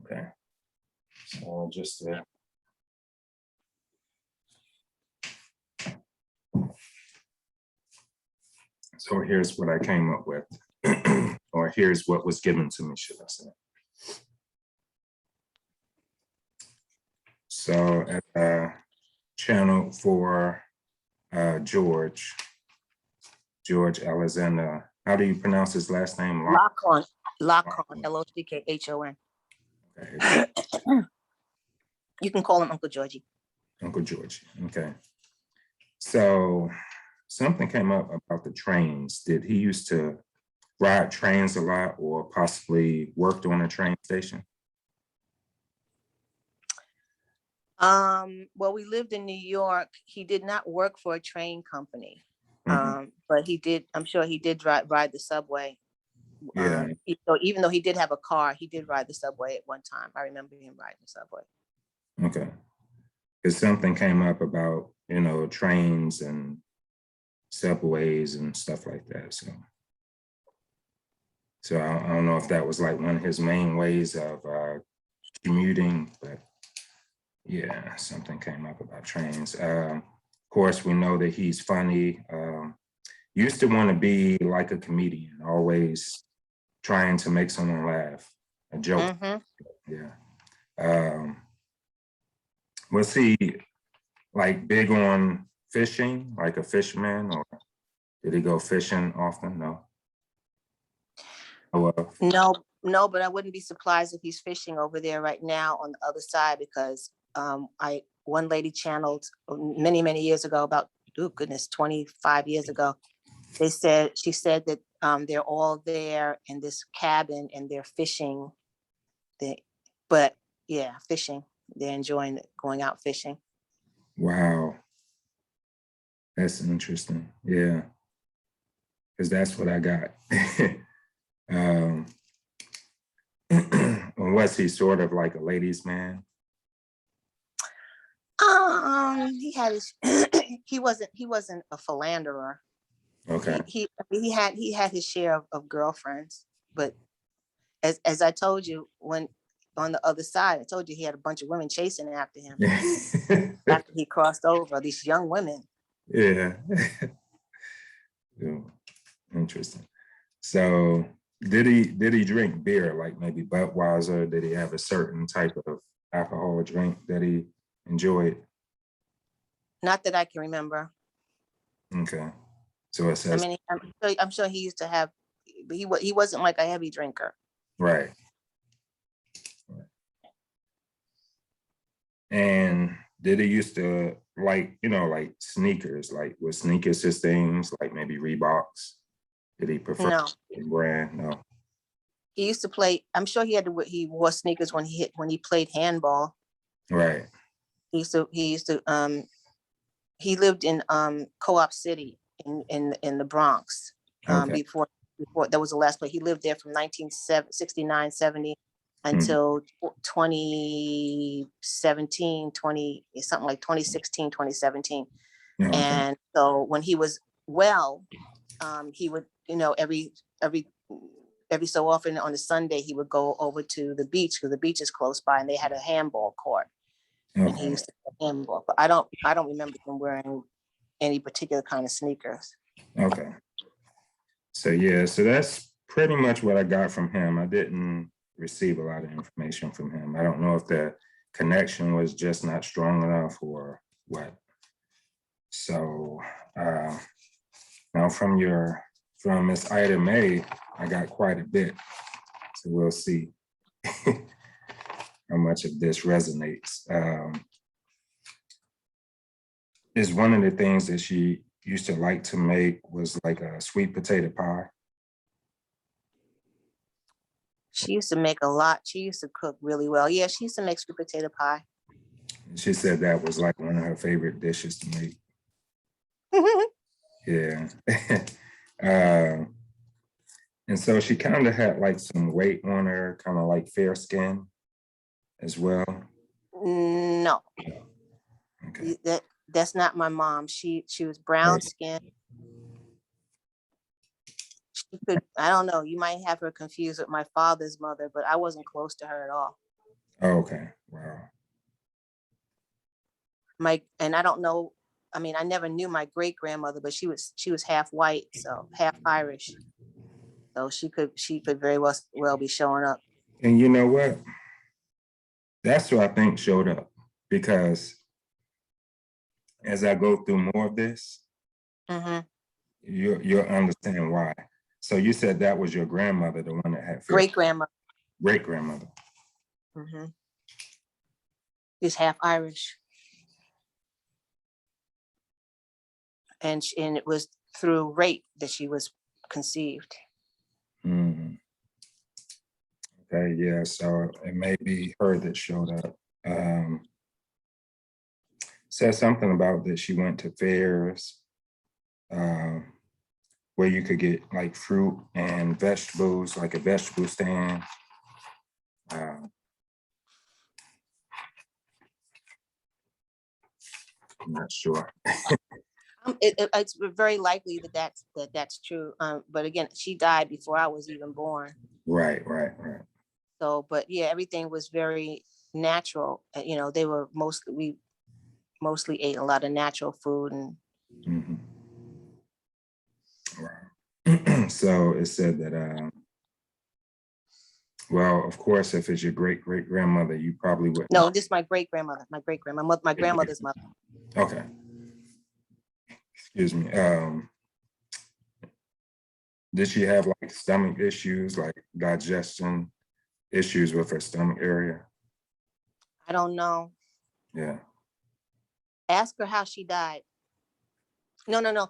Okay. So just so here's what I came up with, or here's what was given to me, should I say. So at channel for George Alexander, how do you pronounce his last name? Lockhorn, Lochkhon. Okay. You can call him Uncle Georgie. Uncle George. Okay. So something came up about the trains. Did he used to ride trains a lot, or possibly worked on a train station? Well, we lived in New York. He did not work for a train company. But he did, I'm sure he did ride the subway. Yeah. So even though he did have a car, he did ride the subway at one time. I remember him riding the subway. Okay. Because something came up about, trains and subways and stuff like that. So I don't know if that was like one of his main ways of commuting, but yeah, something came up about trains. Of course, we know that he's funny. Used to want to be like a comedian, always trying to make someone laugh, a joke. Yeah. Was he like big on fishing, like a fisherman, or did he go fishing often? No. No, but I wouldn't be surprised if he's fishing over there right now on the other side, because one lady channeled many years ago, about 25 years ago. She said that they're all there in this cabin and they're fishing. Fishing. They're enjoying going out fishing. Wow. That's interesting. Yeah. Because that's what I got. Was he sort of like a ladies' man? He had his he wasn't a philanderer. Okay. He had his share of girlfriends, but as I told you, when on the other side, I told you he had a bunch of women chasing after him after he crossed over, these young women. Yeah. Yeah. Interesting. So did he drink beer, like maybe Budweiser? Did he have a certain type of alcohol drink that he enjoyed? Not that I can remember. Okay. So it says, I mean, I'm sure he used to have, but he wasn't like a heavy drinker. Right. And did he used to like sneakers? Like was sneakers his things, like maybe Reeboks? Did he prefer brand? No. He used to play, I'm sure he wore sneakers when he played handball. Right. He lived in Co-op City in the Bronx. Before that was the last place. He lived there from 1969, 70 until 2017, something like 2016, 2017. Okay. And so when he was well, he would, every so often on a Sunday, he would go over to the beach, because the beach is close by, and they had a handball court. Okay. And he used to play handball, but I don't remember him wearing any particular kind of sneakers. Okay. So yeah, so that's pretty much what I got from him. I didn't receive a lot of information from him. I don't know if the connection was just not strong enough or what. So now from Miss Ida-Mae, I got quite a bit. So we'll see how much of this resonates. Is one of the things that she used to like to make was like a sweet potato pie. She used to make a lot. She used to cook really well. Yeah, she used to make sweet potato pie. She said that was like one of her favorite dishes to make. Yeah. And so she kind of had like some weight on her, kind of like fair skin as well. No. Okay. That's not my mom. She was brown skin. She could, I don't know, you might have her confused with my father's mother, but I wasn't close to her at all. Oh, okay. Wow. And I don't know, I mean, I never knew my great grandmother, but she was half white, so half Irish. So she could very well be showing up. And you know what? That's what I think showed up because as I go through more of this, Hmm. you'll understand why. So you said that was your grandmother, the one that had fear. Great grandmother. Great grandmother. Hmm. Is half Irish, and it was through rape that she was conceived. Mhm. Okay, yeah. So it may be her that showed up. Said something about that she went to fairs um, where you could get like fruit and vegetables, like a vegetable stand. Uh, I'm not sure. It's very likely that's true. But again, she died before I was even born. Right, right, right. So, but yeah, everything was very natural. They were we mostly ate a lot of natural food, and Mhm. Right. So it said that, well, of course, if it's your great great grandmother, you probably wouldn't. no, just my great grandmother, my grandmother's mother. Okay, excuse me. Did she have like stomach issues, like digestion issues with her stomach area? I don't know. Yeah. Ask her how she died. No, no, no.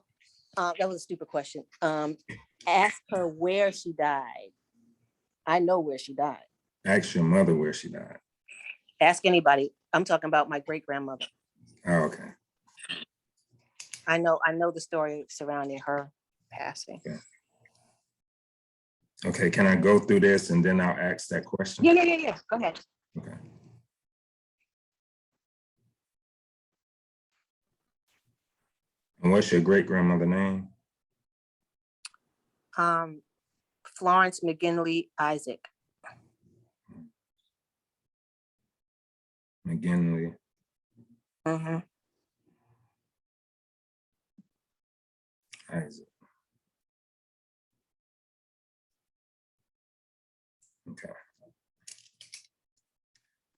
That was a stupid question. Ask her where she died. I know where she died. Ask your mother where she died. Ask anybody. I'm talking about my great grandmother. Oh, okay. I know the story surrounding her passing. Okay. Okay, can I go through this and then I'll ask that question? Yeah. Go ahead. Okay. And what's your great grandmother name? Florence McGinley Isaac. McGinley. Mm-hmm. Isaac. Okay.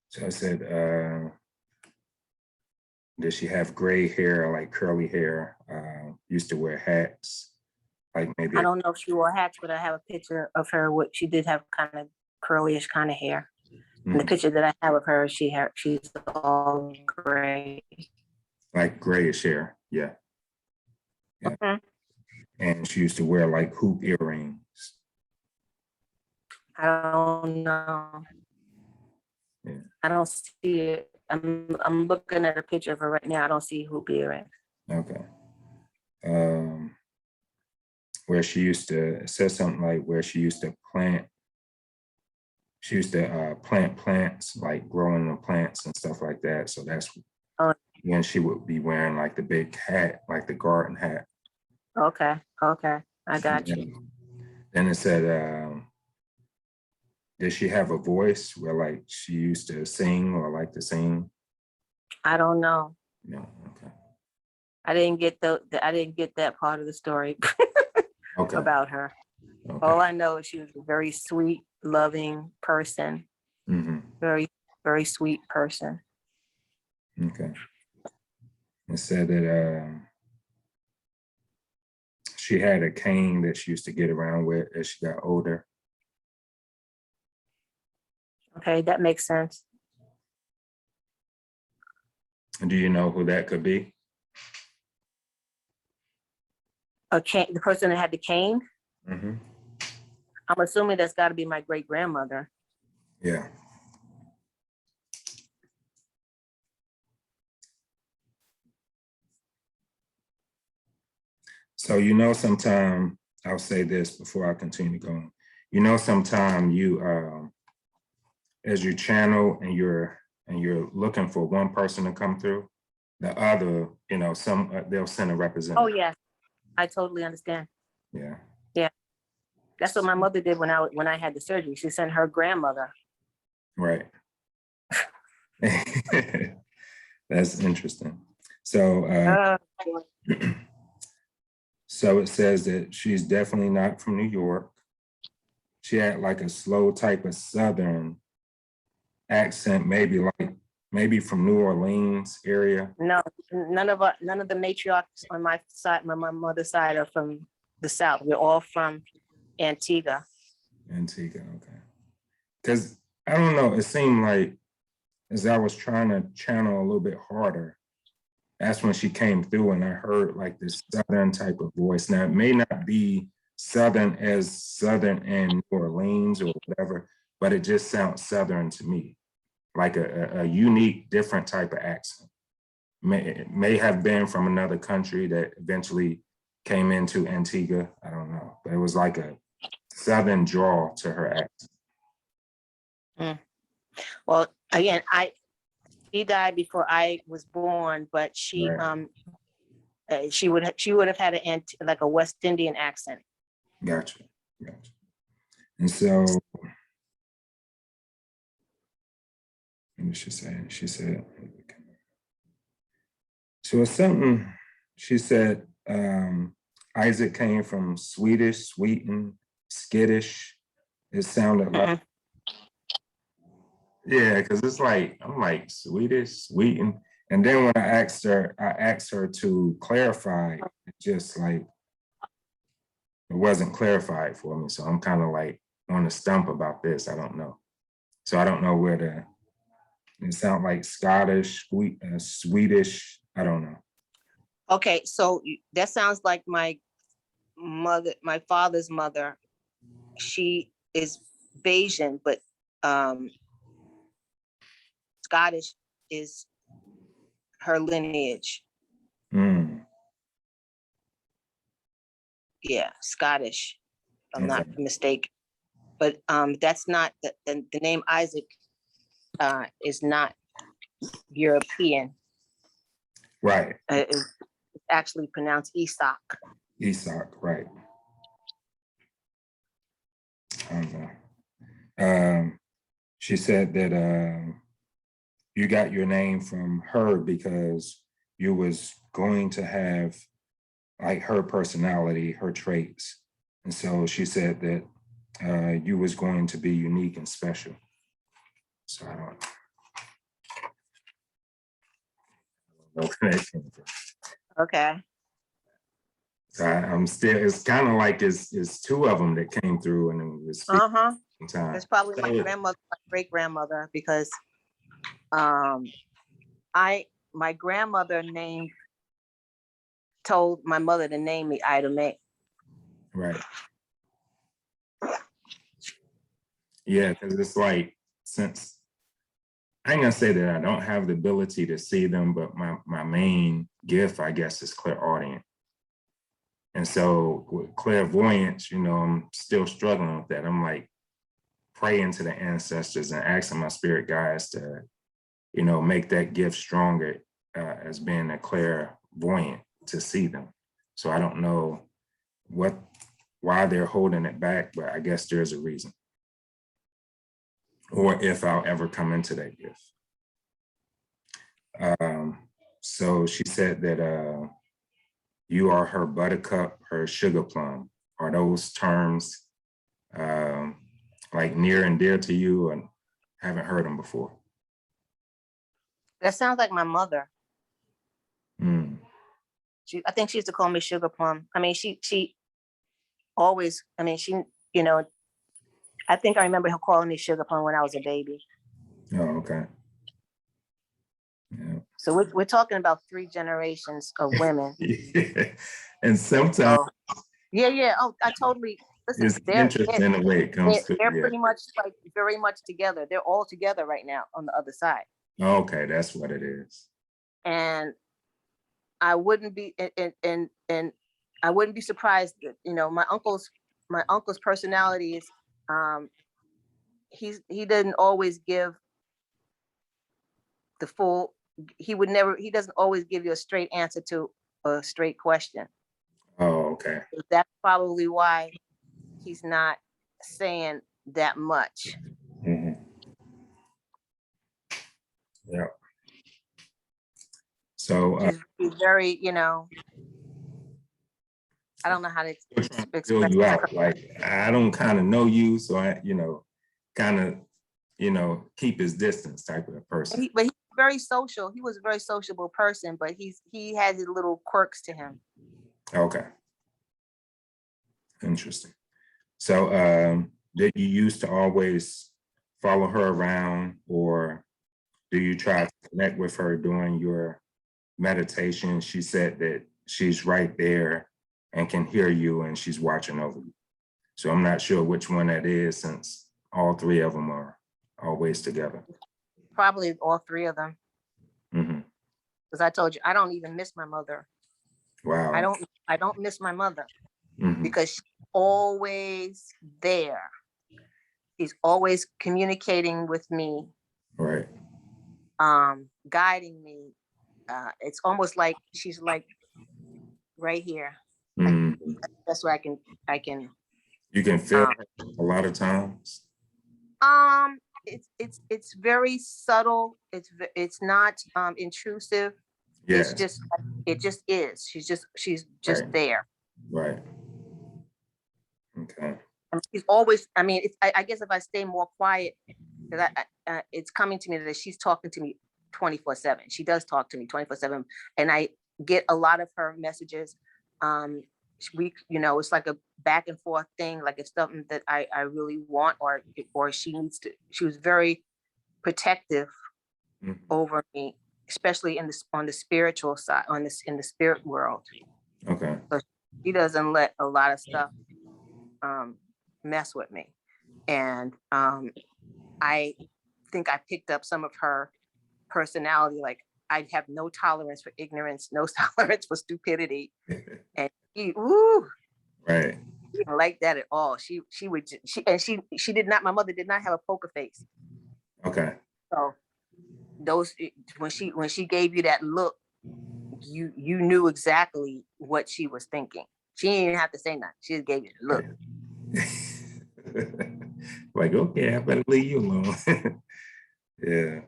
So I said, did she have gray hair, like curly hair? Used to wear hats, like maybe. I don't know if she wore hats, but I have a picture of her. What she did have kind of curlyish kind of hair. And the picture that I have of her, she's all gray. Like grayish hair, yeah. Yeah. Mm-hmm. And she used to wear like hoop earrings. I don't know. Yeah. I don't see it. I'm looking at a picture of her right now. I don't see hoop earrings. Okay. Where she used to, it says something like where she used to plant plants, like growing the plants and stuff like that. So that's when she would be wearing like the big hat, like the garden hat. Okay. I got you. Then it said, did she have a voice where like she used to sing or like to sing? I don't know. No, okay. I didn't get that part of the story Okay. about her. Okay. All I know is she was a very sweet, loving person. Mm-hmm. Very, very sweet person. Okay. It said that she had a cane that she used to get around with as she got older. Okay, that makes sense. Do you know who that could be? A cane, the person that had the cane? Mm-hmm. I'm assuming that's got to be my great grandmother. Yeah. So, sometime I'll say this before I continue going. Sometime you, as you channel and you're looking for one person to come through, the other, they'll send a representative. Oh yeah, I totally understand. Yeah. Yeah, that's what my mother did when I had the surgery. She sent her grandmother. Right. That's interesting. So, so it says that she's definitely not from New York. She had like a slow type of Southern accent, maybe from New Orleans area. No, none of the matriarchs on my side, my mother's side, are from the South. We're all from Antigua. Antigua, okay. Because I don't know, it seemed like as I was trying to channel a little bit harder, that's when she came through and I heard like this Southern type of voice. Now, it may not be Southern as Southern in New Orleans or whatever, but it just sounds Southern to me, like a unique, different type of accent. It may have been from another country that eventually came into Antigua. I don't know, but it was like a Southern drawl to her accent. Well, again, she died before I was born, but she Right. she would have had like a West Indian accent. Gotcha. And so, what did she say? She said, so it's something, she said, Isaac came from Swedish, Sweden, skittish. It sounded like, yeah, because it's like, I'm like Swedish, Sweden. And then when I asked her to clarify, it just like, it wasn't clarified for me. So I'm kind of like on the stump about this. I don't know. So I don't know where it sounds like Scottish, Swedish. I don't know. Okay, so that sounds like my father's mother. She is Bayesian, but Scottish is her lineage. Yeah, Scottish, if I'm not mistaken. But that's not the name Isaac is not European. Right. It's actually pronounced Isak. Isak, right. I don't know. She said that you got your name from her because you was going to have like her personality, her traits. And so she said that you was going to be unique and special. So I don't know where that came from. Okay. So I'm still, it's kind of like it's two of them that came through and it was time. It's probably my grandmother, my great grandmother, because my grandmother told my mother to name me Ida-Mae. Right. Yeah, because it's like, since I ain't gonna say that I don't have the ability to see them, but my main gift, I guess, is clairaudient. And so with clairvoyance, I'm still struggling with that. I'm like praying to the ancestors and asking my spirit guides to, make that gift stronger as being a clairvoyant to see them. So I don't know why they're holding it back, but I guess there's a reason. Or if I'll ever come into that gift. So she said that you are her buttercup, her sugar plum. Are those terms like near and dear to you, and haven't heard them before? That sounds like my mother. I think she used to call me sugar plum. I mean, she always, I mean, I think I remember her calling me sugar plum when I was a baby. Oh, okay. Yeah. So we're talking about 3 generations of women. Yeah. And sometimes. Yeah. Oh, I totally. Listen, it's interesting the way it comes to. They're pretty much like very much together. They're all together right now on the other side. Okay, that's what it is. And I wouldn't be, and I wouldn't be surprised that, my uncle's personality is, he doesn't always give the full, he doesn't always give you a straight answer to a straight question. Oh, okay. That's probably why he's not saying that much. Mm-hmm. Yeah. So She's very, you know, I don't know how to still trying to express build you it. out. Like I don't kind of know you, so I, kind of, keep his distance type of person. But he's very social. He was a very sociable person, but he has his little quirks to him. Okay. Interesting. So did you used to always follow her around, or do you try to connect with her during your meditation? She said that she's right there and can hear you and she's watching over you. So I'm not sure which one that is, since all three of them are always together. Probably all three of them. Because I told you, I don't even miss my mother. Wow. I don't miss my mother Mhm. because she's always there. She's always communicating with me, Right. guiding me. It's almost like she's like right here. Mhm. That's where I can. You can feel it a lot of times. It's very subtle. It's not intrusive. It's Yes. just, it just is. She's just Right. there. Right. Okay. And she's always, I mean, I guess if I stay more quiet, because it's coming to me that she's talking to me 24/7. She does talk to me 24/7, and I get a lot of her messages. It's like a back and forth thing. Like if something that I really want, or she needs to. She was very protective over me, especially on the spiritual side, in the spirit world. Okay. So she doesn't let a lot of stuff mess with me, and I think I picked up some of her personality. Like I have no tolerance for ignorance, no tolerance for stupidity, and Right. she didn't like that at all. She did not. My mother did not have a poker face. Okay. So when she gave you that look, you knew exactly what she was thinking. She didn't even have to say nothing. She just gave you the look. Like, okay, I better leave you alone. Yeah.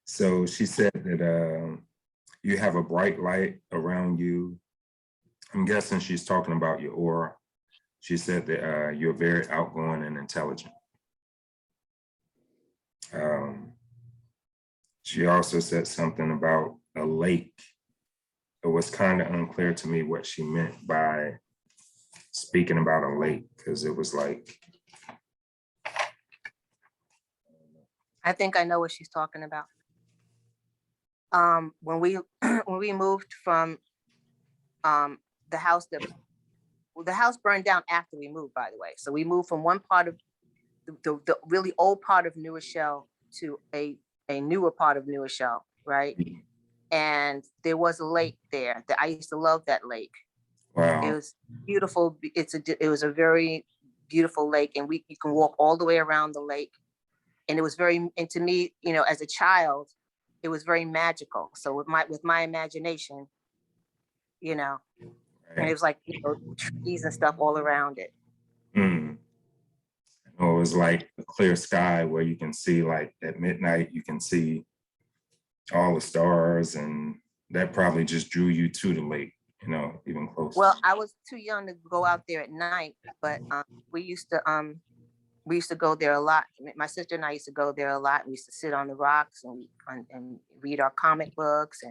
So she said that you have a bright light around you. I'm guessing she's talking about your aura. She said that you're very outgoing and intelligent. She also said something about a lake. It was kind of unclear to me what she meant by speaking about a lake, because it was like, I think I know what she's talking about. When we when we moved from the house the house burned down after we moved, by the way. So we moved from one part of the really old part of New Rochelle to a newer part of New Rochelle, right? And there was a lake there that I used to love that lake. wow. It was beautiful. It was a very beautiful lake, and you can walk all the way around the lake. And it was and to me, as a child, it was very magical. So with my imagination, and it was like, trees and stuff all around it. Or it was like a clear sky where you can see, like at midnight, you can see all the stars, and that probably just drew you to the lake, even closer. Well, I was too young to go out there at night, but we used to go there a lot. My sister and I used to go there a lot. We used to sit on the rocks and read our comic books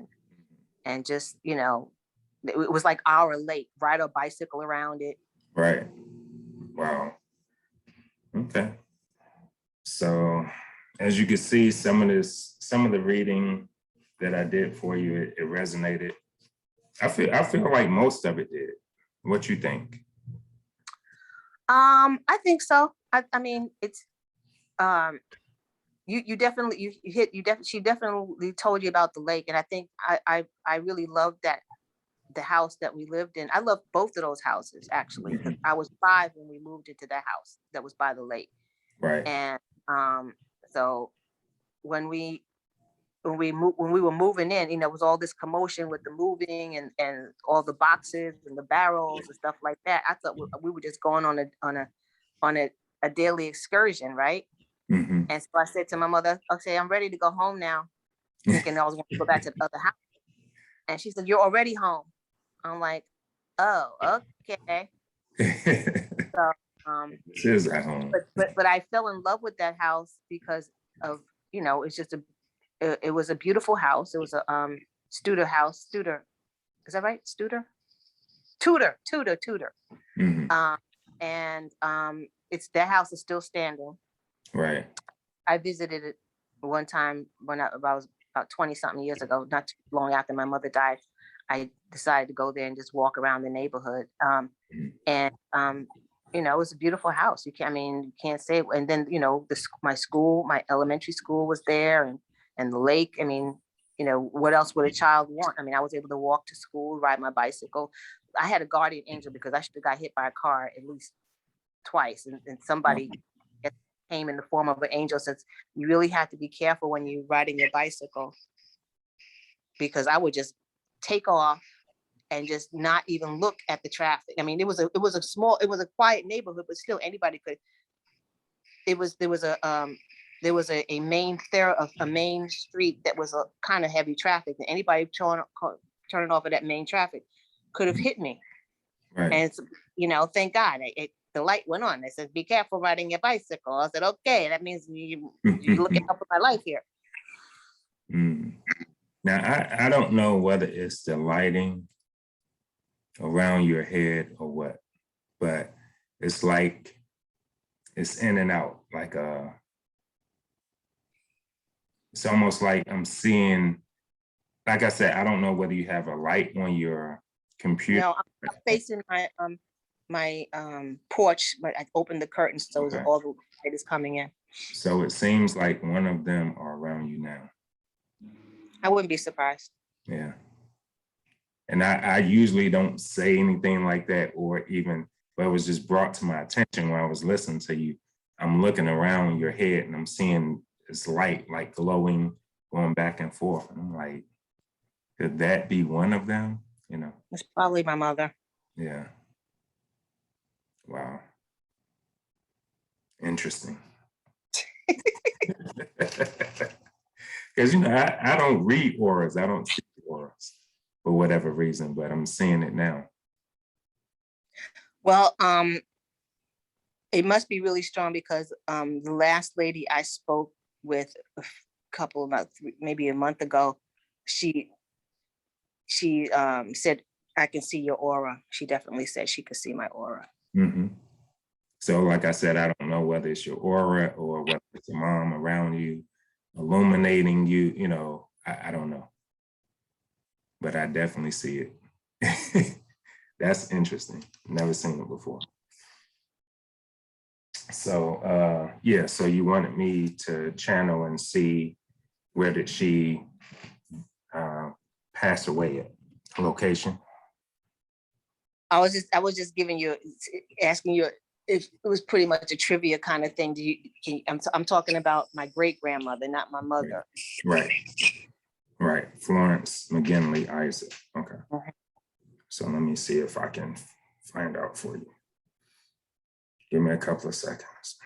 and just, it was like our lake, ride a bicycle around it. Right. Wow. Okay. So as you can see, some of the reading that I did for you, it resonated. I feel like most of it did. What you think? I think so. I mean, it's you definitely she definitely told you about the lake, and I think I really loved the house that we lived in. I loved both of those houses, actually, because I was 5 when we moved into that house that was by the lake. Right. And so when we were moving in, it was all this commotion with the moving and all the boxes and the barrels and stuff like that. I thought we were just going on a daily excursion, right? Mm-hmm. And so I said to my mother, okay, I'm ready to go home now, thinking I was going to go back to the other house. And she said, "You're already home." I'm like, "Oh, okay." So, This is at home. but I fell in love with that house because of, it's just it was a beautiful house. It was a Studer house. Studer, is that right? Studer? Tudor. Mm-hmm. And it's that house is still standing. Right. I visited it one time when I was about 20 something years ago, not too long after my mother died. I decided to go there and just walk around the neighborhood. And it was a beautiful house. You can't say it. And then, my school, my elementary school was there, and the lake. What else would a child want? I was able to walk to school, ride my bicycle. I had a guardian angel because I should have got hit by a car at least twice. And somebody came in the form of an angel, says, "You really have to be careful when you're riding your bicycle," because I would just take off and just not even look at the traffic. It was a quiet neighborhood, but still anybody could. There was a main street that was a kind of heavy traffic, and anybody turning off of that main traffic could have hit me. Right. And thank God the light went on. It says, "Be careful riding your bicycle." I said, "Okay, that means you're looking out for my life here." Now, I don't know whether it's the lighting around your head or what, but it's like it's in and out. Like it's almost like I'm seeing, like I said, I don't know whether you have a light on your computer. No, I'm facing my porch, but I opened the curtains, so Okay. all the light is coming in. So it seems like one of them are around you now. I wouldn't be surprised. Yeah. And I usually don't say anything like that, or even, but it was just brought to my attention when I was listening to you. I'm looking around your head and I'm seeing this light like glowing, going back and forth. And I'm like, could that be one of them? It's probably my mother. Yeah. Wow. Interesting. Because I don't read auras. I don't see auras for whatever reason, but I'm seeing it now. Well, it must be really strong because the last lady I spoke with a couple about maybe a month ago, she said, "I can see your aura." She definitely said she could see my aura. Mm-hmm. So like I said, I don't know whether it's your aura or whether it's your mom around you, illuminating you, I don't know. But I definitely see it. That's interesting. Never seen it before. So yeah, so you wanted me to channel and see where did she pass away at, location? I was just asking you if it was pretty much a trivia kind of thing. I'm talking about my great grandmother, not my mother. Right. Florence McGinley Isaac. Okay. So let me see if I can find out for you. Give me a couple of seconds.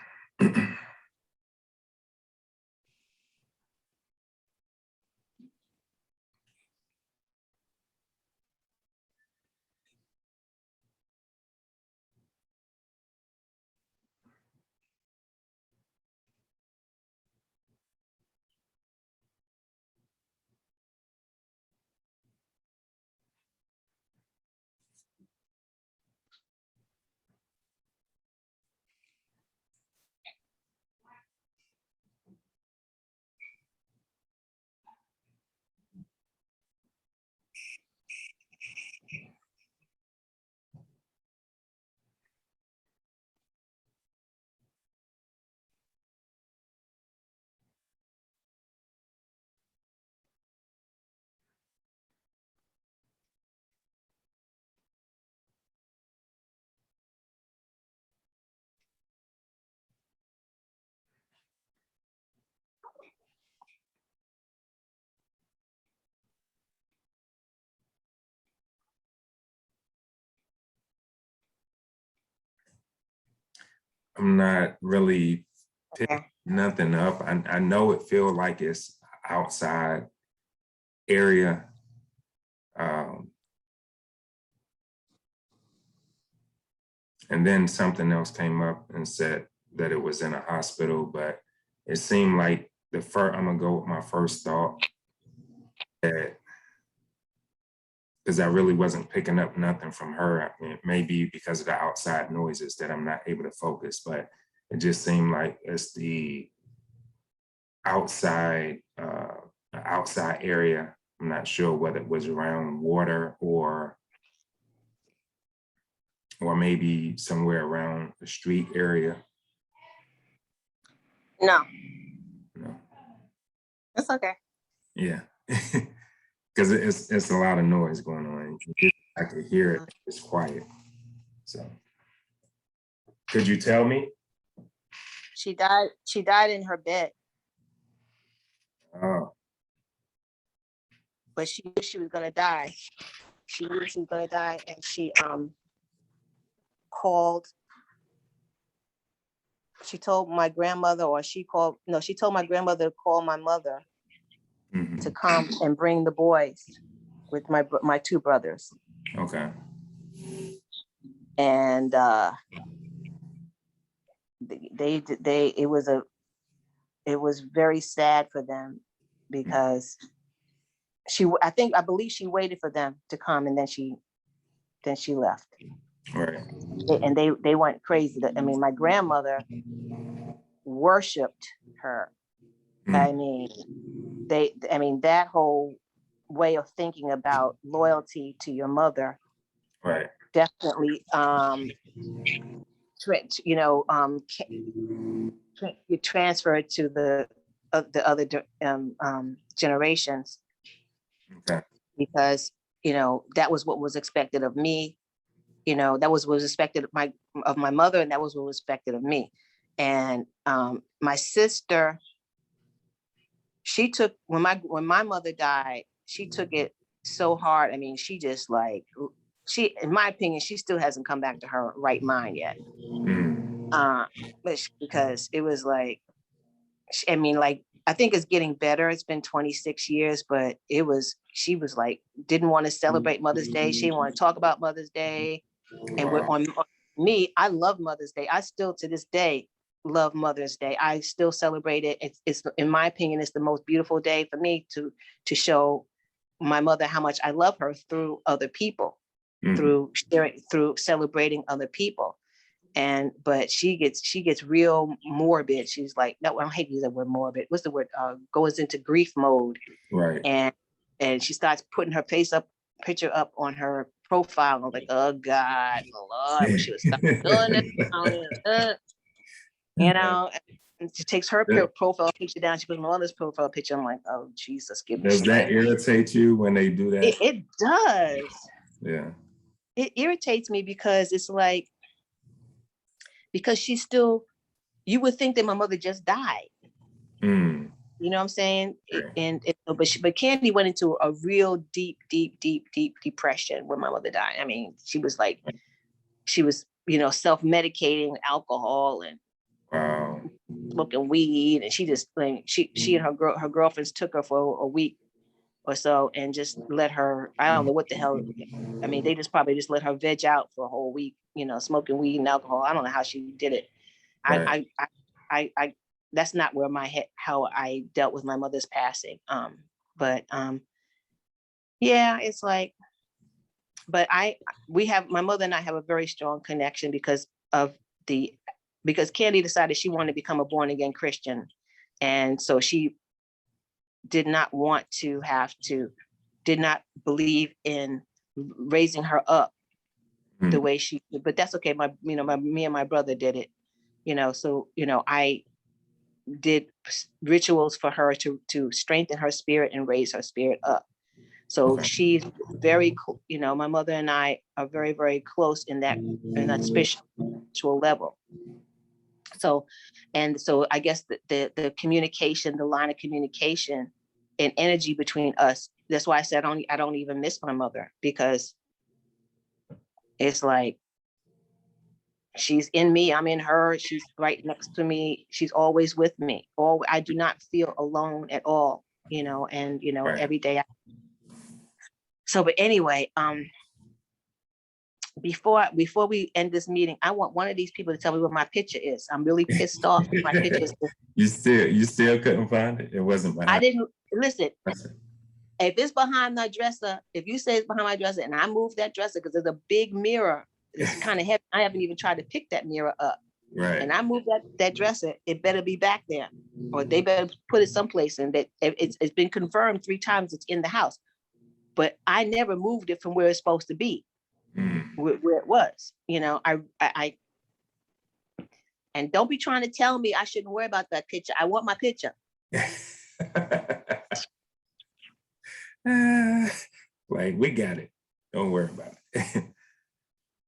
I'm not really picking nothing up. I know it feels like it's outside area. And then something else came up and said that it was in a hospital, but it seemed like I'm gonna go with my first thought, that because I really wasn't picking up nothing from her. I mean, maybe because of the outside noises that I'm not able to focus, but it just seemed like it's the outside, outside area. I'm not sure whether it was around water or maybe somewhere around the street area. No, No. it's okay. Yeah. Because it's a lot of noise going on. I could hear it. It's quiet. So, could you tell me? She died. She died in her bed, Oh, but she knew she was gonna die. She knew she was gonna die, and she called. She told my grandmother, or she called. No, she told my grandmother to call my mother to come and bring the boys with my two brothers. okay. And it was very sad for them, because I believe she waited for them to come, and then she left. Right. And they went crazy. I mean, my grandmother worshipped her. I mean, that whole way of thinking about loyalty to your mother, Right. definitely, you transfer it to the other generations, Okay. because that was what was expected of me. That was what was expected of my mother, and that was what was expected of me. And my sister, she took, when my mother died, she took it so hard. I mean, she just like, in my opinion, she still hasn't come back to her right mind yet. Because it was like, I mean, like, I think it's getting better. It's been 26 years, but she was like, didn't want to celebrate Mother's Day. She didn't want to talk about Mother's Day. And on me, I love Mother's Day. I still, to this day, love Mother's Day. I still celebrate it. It's in my opinion, it's the most beautiful day for me to show my mother how much I love her through other people, through celebrating other people. But she gets real morbid. She's like, no, I don't hate to use that word morbid. What's the word? Goes into grief mode. Right. And she starts putting her picture up on her profile. I'm like, oh God, Lord, she was stop doing this. And she takes her profile picture down. She puts my mother's profile picture. I'm like, oh Jesus, give me Does that strength. irritate you when they do that? It does. Yeah. It irritates me, because it's like, because she's still, you would think that my mother just died. You know what I'm saying? But Candy went into a real deep depression when my mother died. I mean, she was self-medicating alcohol and smoking weed, and she just like she and her girlfriends took her for a week or so and just let her, I don't know what the hell. I mean, they probably just let her veg out for a whole week, smoking weed and alcohol. I don't know how she did it. Right. I that's not where how I dealt with my mother's passing. But yeah, it's like, but my mother and I have a very strong connection because Candy decided she wanted to become a born again Christian. And so she did not believe in raising her up the way she, but that's okay. Me and my brother did it, so, I did rituals for her to strengthen her spirit and raise her spirit up. So she's very, my mother and I are very, very close in that spiritual level. So I guess the communication, the line of communication and energy between us, that's why I said I don't even miss my mother, because it's like, she's in me, I'm in her, she's right next to me, she's always with me. I do not feel alone at all, and Right. every day So, but anyway, before we end this meeting, I want one of these people to tell me what my picture is. I'm really pissed off. My picture is. You still couldn't find it? It wasn't behind. I didn't listen. If it's behind my dresser, if you say it's behind my dresser and I move that dresser because there's a big mirror, it's kind of heavy. I haven't even tried to pick that mirror up. Right. And I move that dresser, it better be back there, or they better put it someplace. And that it's been confirmed 3 times it's in the house, but I never moved it from where it's supposed to be, where it was. You know, I and don't be trying to tell me I shouldn't worry about that picture. I want my picture. Like, we got it. Don't worry about it.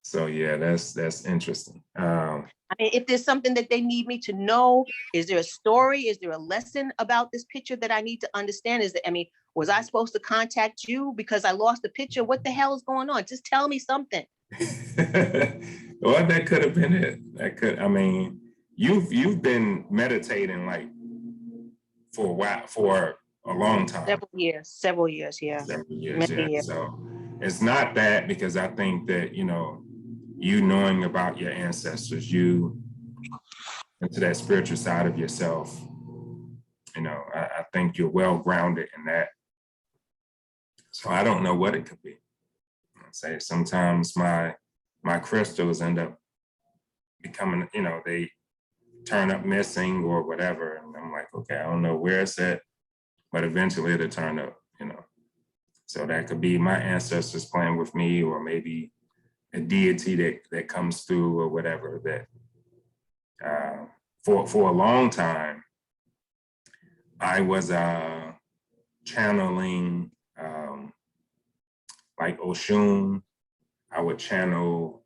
So yeah, that's interesting. I mean, if there's something that they need me to know, is there a story? Is there a lesson about this picture that I need to understand? I mean, was I supposed to contact you because I lost the picture? What the hell is going on? Just tell me something. Well, that could have been it. I mean, you've been meditating like for a while, for a long time. Several years, yeah. Several years, yeah. Years. So it's not that, because I think that, you know, you knowing about your ancestors, you into that spiritual side of yourself, you know, I think you're well grounded in that. So I don't know what it could be. I'd say sometimes my crystals end up becoming, you know, they turn up missing or whatever. And I'm like, okay, I don't know where it's at, but eventually it'll turn up, you know. So that could be my ancestors playing with me, or maybe a deity that comes through or whatever. That for a long time, I was channeling like Oshun. I would channel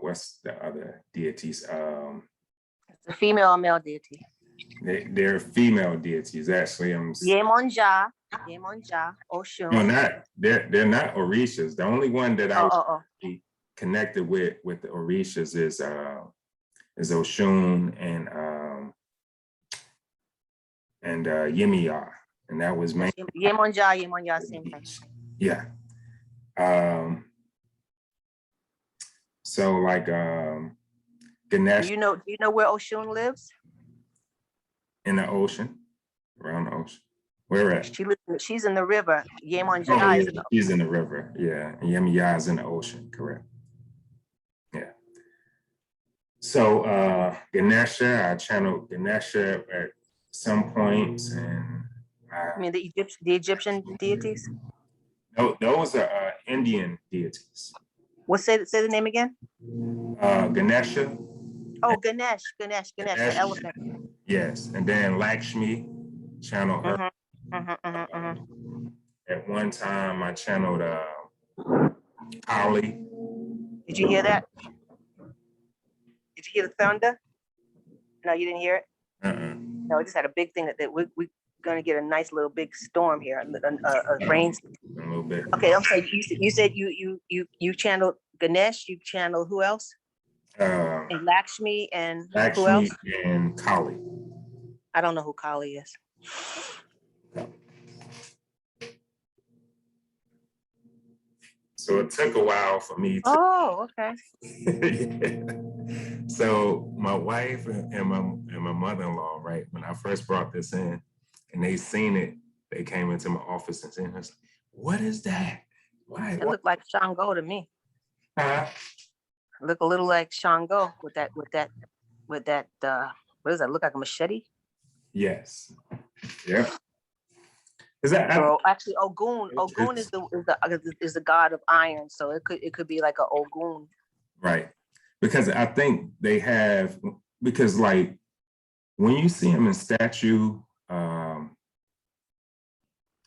what's the other deities? It's a female or male deity. They're female deities, actually. Yemonja, Oshun. No, they're not Orishas. The only one that I was connected with the Orishas is Oshun and Yemiya, and that was mainly Yemonja, same thing. Yeah. So like Ganesh. Do you know where Oshun lives? In the ocean, around the ocean. Where at? She's in the river. Yemonja is she's in the river. Yeah, and Yemiya is in the ocean. Correct. Yeah. So Ganesha, I channeled Ganesha at some points, and I mean the Egyptian deities. No, those are Indian deities. What say the name again? Ganesha. Oh, Ganesh, the elephant. Yes, and then Lakshmi, channel her. At one time, I channeled Kali. Did you hear that? Did you hear the thunder? No, you didn't hear it? No, we just had a big thing that we're gonna get a nice little big storm here, a rain. A little bit. Okay, I'm sorry. You said you channeled Ganesh. You channeled who else? And Lakshmi and who else? And Kali. I don't know who Kali is. So it took a while for me to. Oh, okay. Yeah. So my wife and my mother-in-law, right, when I first brought this in, and they seen it, they came into my office and said, "What is that? Why?" It looked like Shango to me. Huh? Look a little like Shango with that. What does that look like, a machete? Yes. Yeah. Is that actually Ogun? Ogun is the god of iron, so it could be like a Ogun. Right, because I think they have, because like when you see them in statue,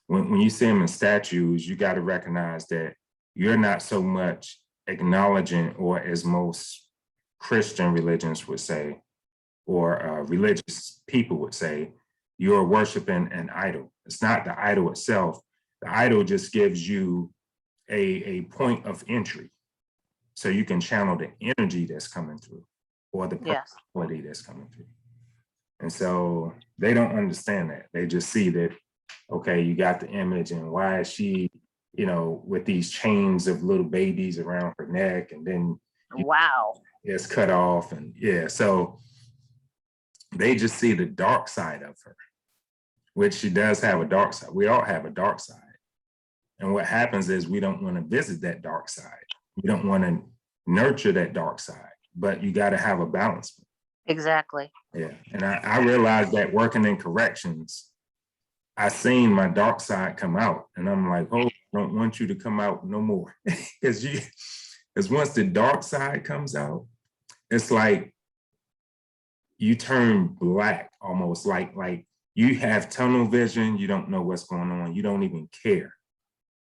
when you see them in statues, you got to recognize that you're not so much acknowledging, or as most Christian religions would say, or religious people would say, you're worshiping an idol. It's not the idol itself. The idol just gives you a point of entry, so you can channel the energy that's coming through, or the personality that's coming through. And so they don't understand that. They just see that okay, you got the image, and why is she, you know, with these chains of little babies around her neck, and then Wow. it's cut off, and yeah, so they just see the dark side of her, which she does have a dark side. We all have a dark side. And what happens is we don't want to visit that dark side. We don't want to nurture that dark side, but you got to have a balance. Exactly. Yeah. And I realized that working in corrections, I seen my dark side come out, and I'm like, oh, I don't want you to come out no more. Because once the dark side comes out, it's like you turn black, almost like you have tunnel vision. You don't know what's going on. You don't even care.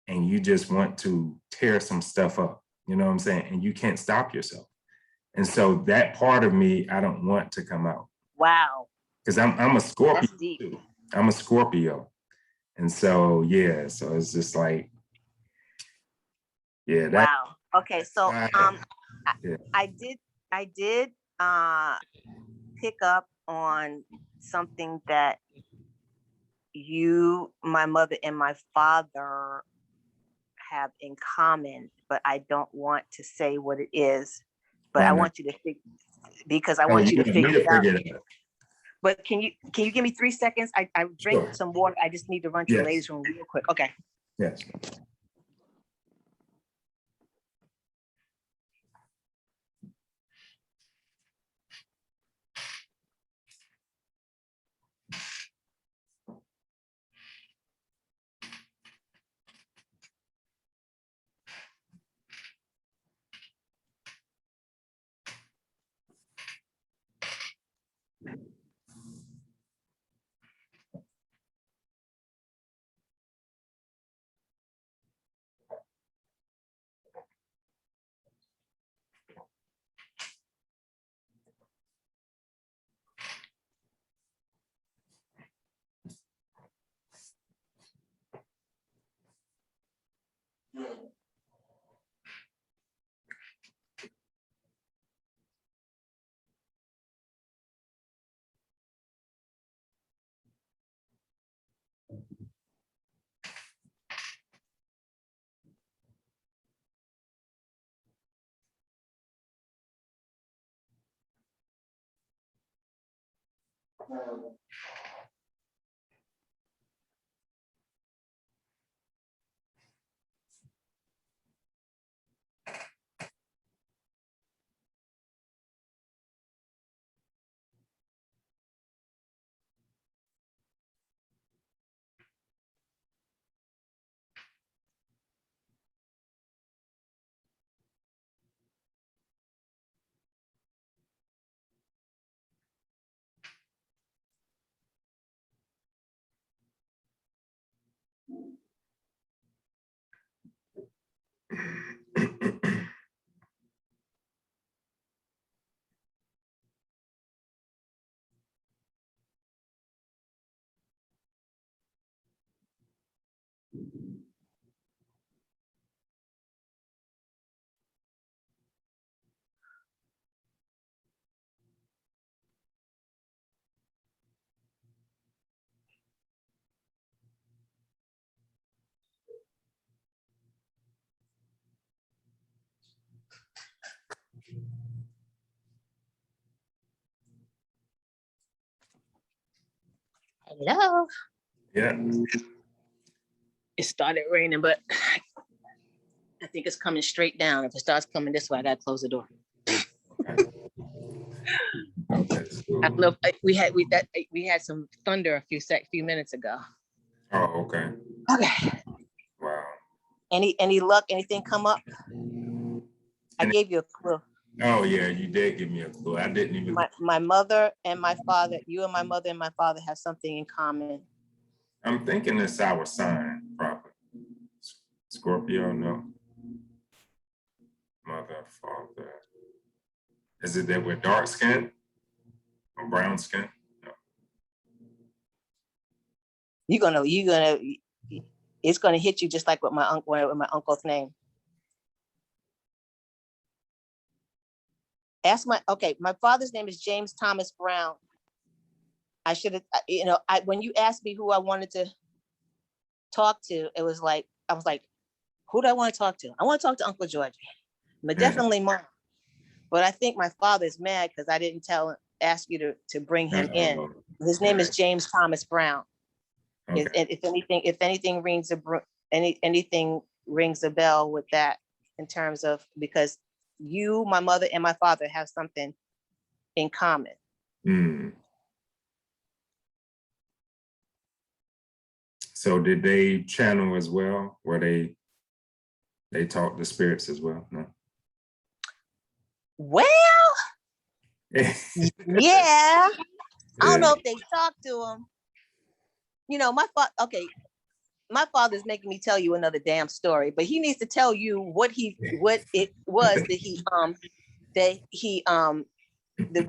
And you just want to tear some stuff up. You know what I'm saying? And you can't stop yourself. And so that part of me, I don't want to come out. Wow. Because I'm a Scorpio. That's deep. Too. I'm a Scorpio. And so, yeah, so it's just like, yeah. That, wow. Okay. So yeah. I did pick up on something that you, my mother, and my father have in common, but I don't want to say what it is. But I want you to think, because I want you to figure it out. But can you give me 3 seconds? I drank some water. I just need to run to the ladies' room real quick. Okay. Yes. Hello. Yeah. It started raining, but I think it's coming straight down. If it starts coming this way, I gotta close the door. Okay. I don't know if we had some thunder a few minutes ago. Oh, okay. Okay. Wow. Any luck? Anything come up? I gave you a clue. Oh yeah, you did give me a clue. I didn't even. My mother and my father. You and my mother and my father have something in common. I'm thinking it's our sign, probably. Scorpio, no. Mother, father. Is it that we're dark skin or brown skin? No. It's gonna hit you just like with my uncle's name. My father's name is James Thomas Brown. I should have, when you asked me who I wanted to talk to, it was like, I was like, who do I want to talk to? I want to talk to Uncle Georgie, but definitely Mom. But I think my father's mad because I didn't ask you to bring him in. His name is James Thomas Brown. Okay. If anything rings a bell with that, in terms of, because you, my mother, and my father have something in common. Mm. So did they channel as well? Were they talk to spirits as well? No. Well, yeah. I don't know if they talk to him. You know, my father's making me tell you another damn story, but he needs to tell you what it was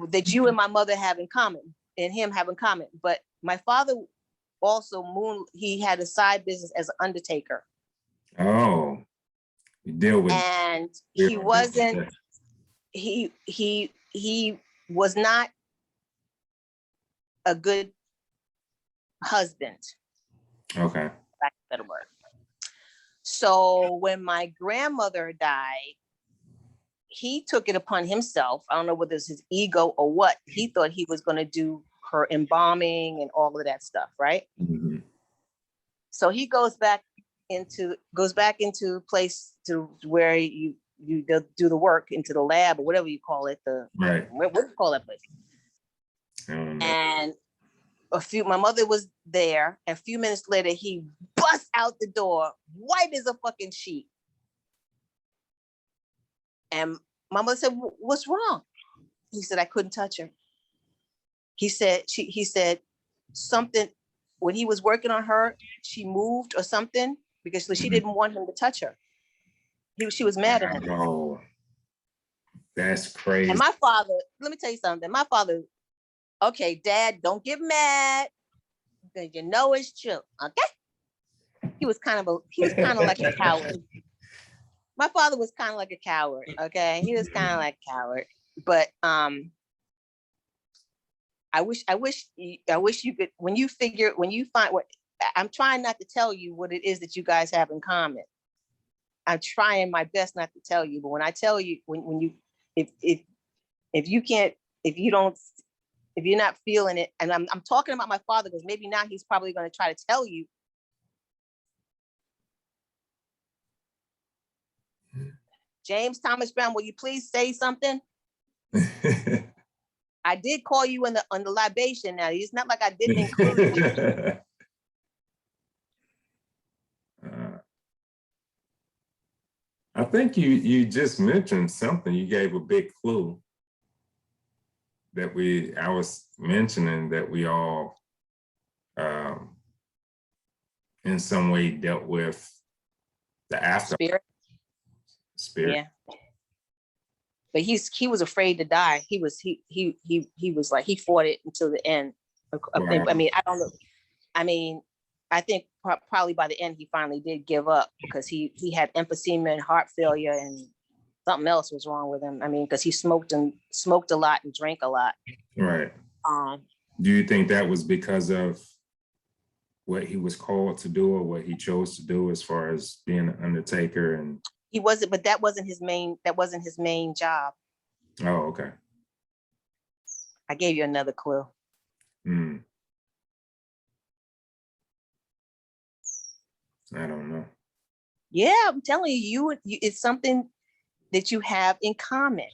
that you and my mother have in common, and him have in common. But my father also he had a side business as an undertaker. Oh, you deal with, and he wasn't. He was not a good husband. Okay. That's a better word. So when my grandmother died, he took it upon himself. I don't know whether it's his ego or what. He thought he was going to do her embalming and all of that stuff, right? Mm-hmm. So he goes back into place to where you do the work, into the lab or whatever you call it. What do you call that place? And my mother was there, and a few minutes later, he busts out the door, white as a fucking sheet. And my mother said, "What's wrong?" He said, "I couldn't touch her." He said something, when he was working on her, she moved or something, because she didn't want him to touch her. She was mad at him. Oh, that's crazy. And my father, let me tell you something. My father, okay, Dad, don't get mad, because you know it's true. Okay. He was kind of like a coward. My father was kind of like a coward. Okay. He was kind of like a coward. But I wish you could, when you find what, I'm trying not to tell you what it is that you guys have in common. I'm trying my best not to tell you, but when I tell you, if you're not feeling it, and I'm talking about my father, because maybe now he's probably going to try to tell you. James Thomas Brown, will you please say something? I did call you on the libation. Now it's not like I didn't include you. I think you just mentioned something. You gave a big clue that I was mentioning that we all in some way dealt with the after spirit. Yeah. But he was afraid to die. He was like, he fought it until the end. Wow. I mean, I don't know. I mean, I think probably by the end he finally did give up, because he had emphysema and heart failure, and something else was wrong with him. I mean, because he smoked a lot and drank a lot. Right. Do you think that was because of what he was called to do, or what he chose to do as far as being an undertaker? And he wasn't, but that wasn't his main job. Oh, okay. I gave you another clue. I don't know. Yeah, I'm telling you, it's something that you have in common.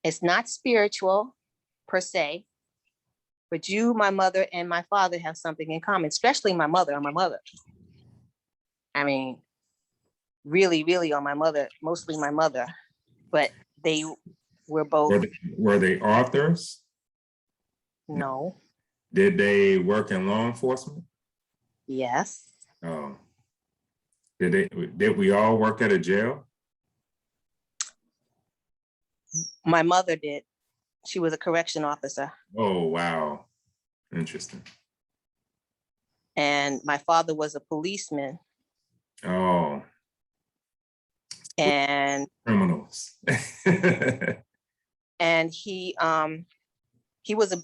It's not spiritual per se, but you, my mother, and my father have something in common, especially my mother. I mean, really, really on my mother, mostly my mother, but they were both. Were they authors? No. Did they work in law enforcement? Yes. Oh. Did we all work at a jail? My mother did. She was a correction officer. Oh, wow. Interesting. And my father was a policeman. Oh. And criminals. And he was a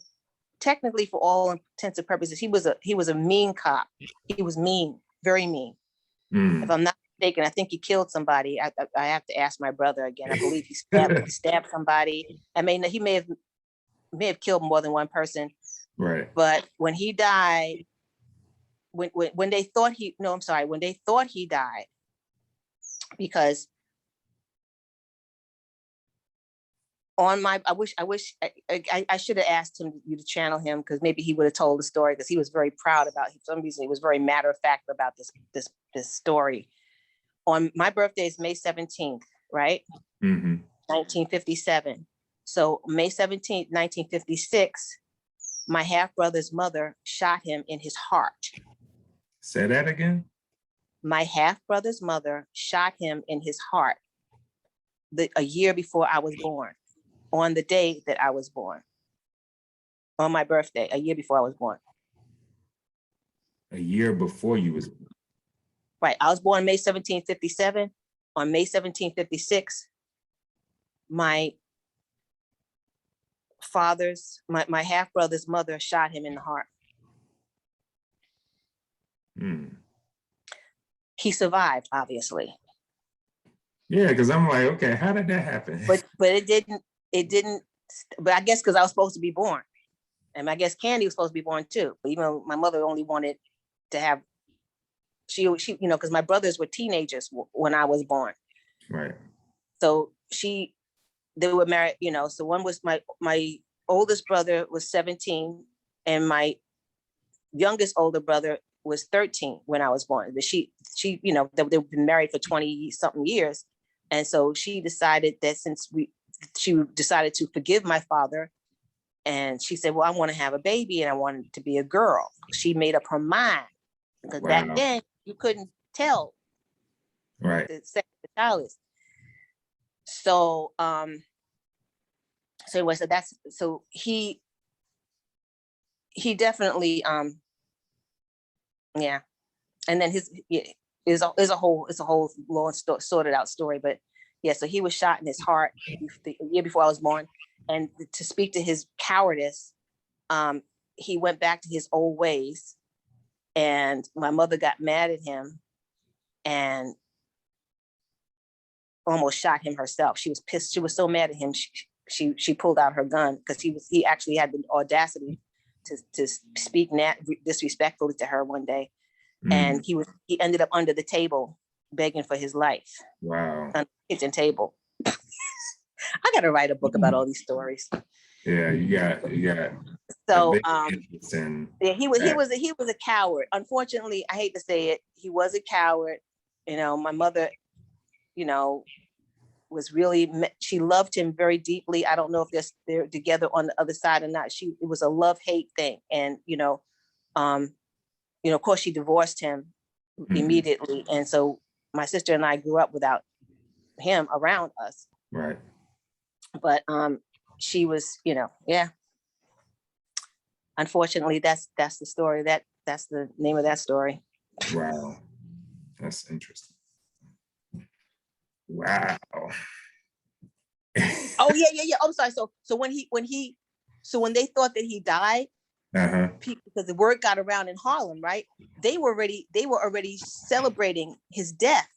technically, for all intents and purposes, he was a mean cop. He was mean, very mean. If I'm not mistaken, I think he killed somebody. I have to ask my brother again. I believe he stabbed somebody. I mean, he may have killed more than one person. Right. But when he died, when they thought when they thought he died, because I wish I should have asked you to channel him, because maybe he would have told the story, because he was very proud about it. For some reason, he was very matter of fact about this story. On my birthday is May 17th, right? 1957. So May 17th, 1956, my half brother's mother shot him in his heart. Say that again? My half brother's mother shot him in his heart a year before I was born, on the day that I was born, on my birthday, a year before I was born. A year before you was born. Right. I was born May 17, 57. On May 17, 56, my half brother's mother shot him in the heart. He survived, obviously. Yeah, because I'm like, okay, how did that happen? But it didn't, but I guess because I was supposed to be born. And I guess Candy was supposed to be born too. But even though my mother only wanted to have, she because my brothers were teenagers when I was born. Right. So they were married, so one was my oldest brother was 17, and my youngest older brother was 13 when I was born. But she they've been married for 20 something years. And so she decided that she decided to forgive my father. And she said, well, I want to have a baby and I want it to be a girl. She made up her mind, because back then you couldn't tell right the sex of the child is. So, anyway, so he definitely, yeah. And then is a whole long sorted out story, but yeah, so he was shot in his heart a year before I was born. And to speak to his cowardice, he went back to his old ways, and my mother got mad at him and almost shot him herself. She was pissed. She was so mad at him. She pulled out her gun, because he actually had the audacity to speak disrespectfully to her one day. And he ended up under the table begging for his life. Wow. On the kitchen table. I got to write a book about all these stories. Yeah, you got. So yeah, he was a coward. Unfortunately, I hate to say it, he was a coward. My mother, she loved him very deeply. I don't know if they're together on the other side or not. It was a love-hate thing. And of course she divorced him immediately. And so my sister and I grew up without him around us. Right. But she was, yeah. Unfortunately, that's the story. That's the name of that story. Wow. That's interesting. Wow. Oh yeah. I'm sorry. So when they thought that he died, because the word got around in Harlem, right? They were already celebrating his death,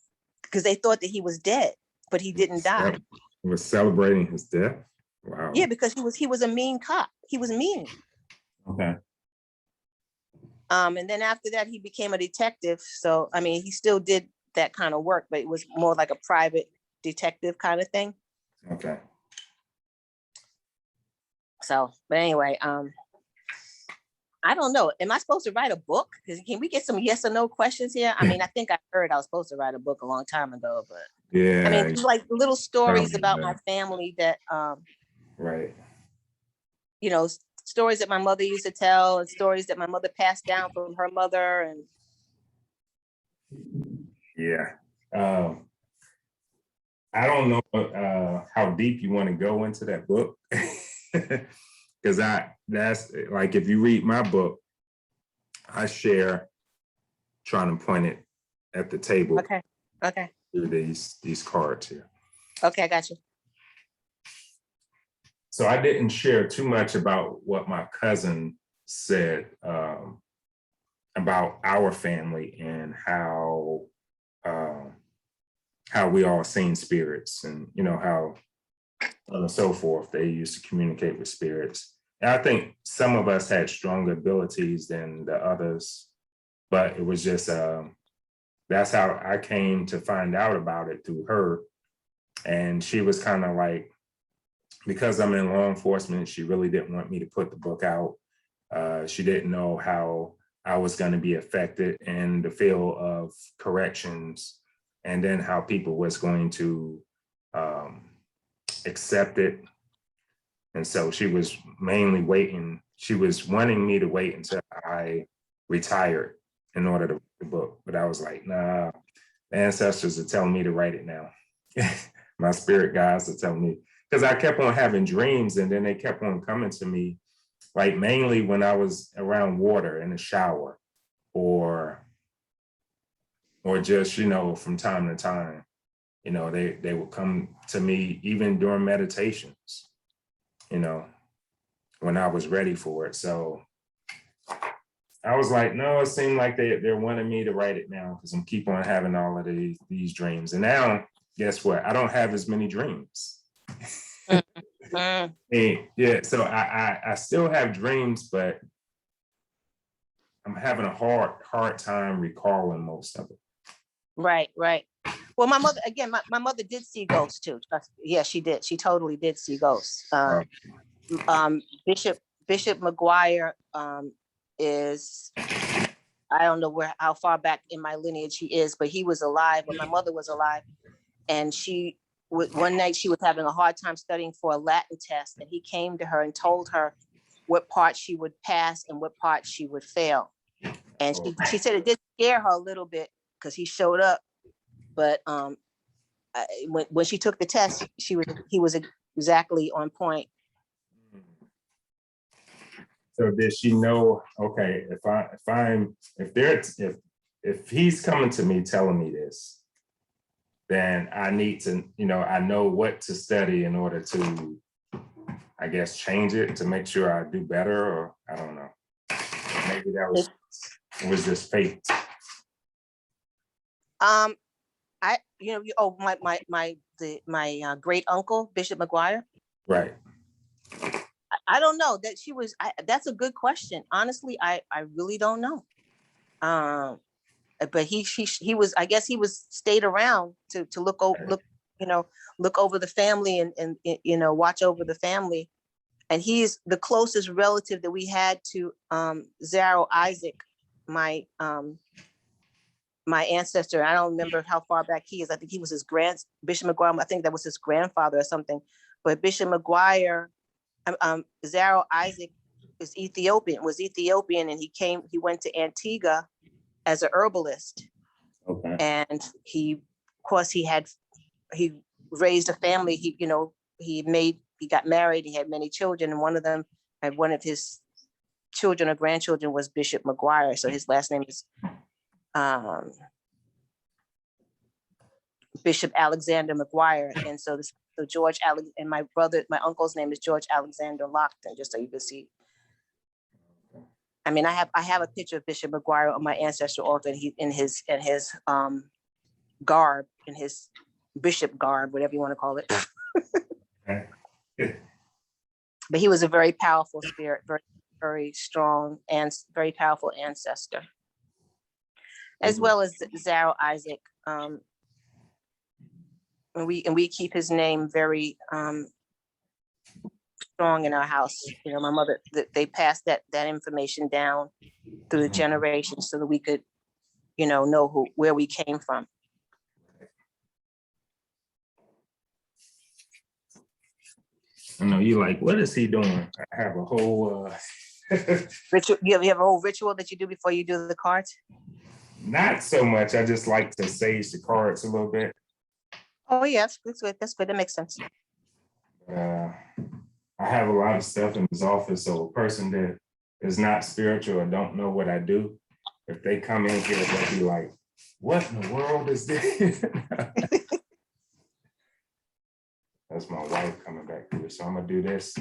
because they thought that he was dead, but he didn't die. He was celebrating his death. Wow. Yeah, because he was a mean cop. He was mean. Okay. And then after that, he became a detective. So I mean, he still did that kind of work, but it was more like a private detective kind of thing. Okay. So, but anyway, I don't know. Am I supposed to write a book? Because can we get some yes or no questions here? I mean, I think I heard I was supposed to write a book a long time ago, but yeah, I mean, like little stories about my family that, right. Stories that my mother used to tell, and stories that my mother passed down from her mother, and yeah. I don't know how deep you want to go into that book. Because that's like, if you read my book, I share trying to point it at the table. Okay. Through these cards here. Okay, I got you. So I didn't share too much about what my cousin said about our family and how we all seen spirits, and how and so forth. They used to communicate with spirits. And I think some of us had stronger abilities than the others, but it was just that's how I came to find out about it, through her. And she was kind of like, because I'm in law enforcement, she really didn't want me to put the book out. She didn't know how I was going to be affected in the field of corrections, and then how people was going to accept it. And so she was mainly waiting. She was wanting me to wait until I retired in order to write the book. But I was like, nah, the ancestors are telling me to write it now. My spirit guides are telling me, because I kept on having dreams, and then they kept on coming to me, like mainly when I was around water in the shower, or just, from time to time, they would come to me even during meditations, when I was ready for it. So I was like, no, it seemed like they're wanting me to write it now, because I'm keep on having all of these dreams. And now, guess what? I don't have as many dreams. And yeah, so I still have dreams, but I'm having a hard time recalling most of it. Right. Well, my mother, again, my mother did see ghosts too. Yeah, she did. She totally did see ghosts. Bishop McGuire is, I don't know how far back in my lineage he is, but he was alive when my mother was alive. And one night she was having a hard time studying for a Latin test, and he came to her and told her what part she would pass and what part she would fail. And she said it did scare her a little bit, because he showed up, but when she took the test, he was exactly on point. So did she know? Okay, if he's coming to me telling me this, then I need to, I know what to study in order to, I guess, change it to make sure I do better, or I don't know. Maybe that was just fate. My great uncle Bishop McGuire. Right. I don't know that she was. That's a good question. Honestly, I really don't know. But he was. I guess he was stayed around to look over the family and watch over the family. And he's the closest relative that we had to Zaro Isaac, my ancestor. I don't remember how far back he is. I think he was Bishop McGuire. I think that was his grandfather or something. But Bishop McGuire, Zaro Isaac was Ethiopian, and he went to Antigua as a herbalist. Okay. And he raised a family. He got married. He had many children, and one of his children or grandchildren was Bishop McGuire. So his last name is Bishop Alexander McGuire. And so George and my uncle's name is George Alexander Lockton, just so you can see. I mean, I have a picture of Bishop McGuire on my ancestral altar, and he in his garb, in his bishop garb, whatever you want to call it. But he was a very powerful spirit, very, very strong and very powerful ancestor, as well as Zaro Isaac. And we keep his name very strong in our house. My mother, they passed that information down through the generations so that we could, know where we came from. I know you like, what is he doing? I have a whole ritual. You have a whole ritual that you do before you do the cards? Not so much. I just like to sage the cards a little bit. Oh yeah, that's good. That makes sense. I have a lot of stuff in this office, so a person that is not spiritual or don't know what I do, if they come in here, they'll be like, what in the world is this? That's my wife coming back through. So I'm gonna do this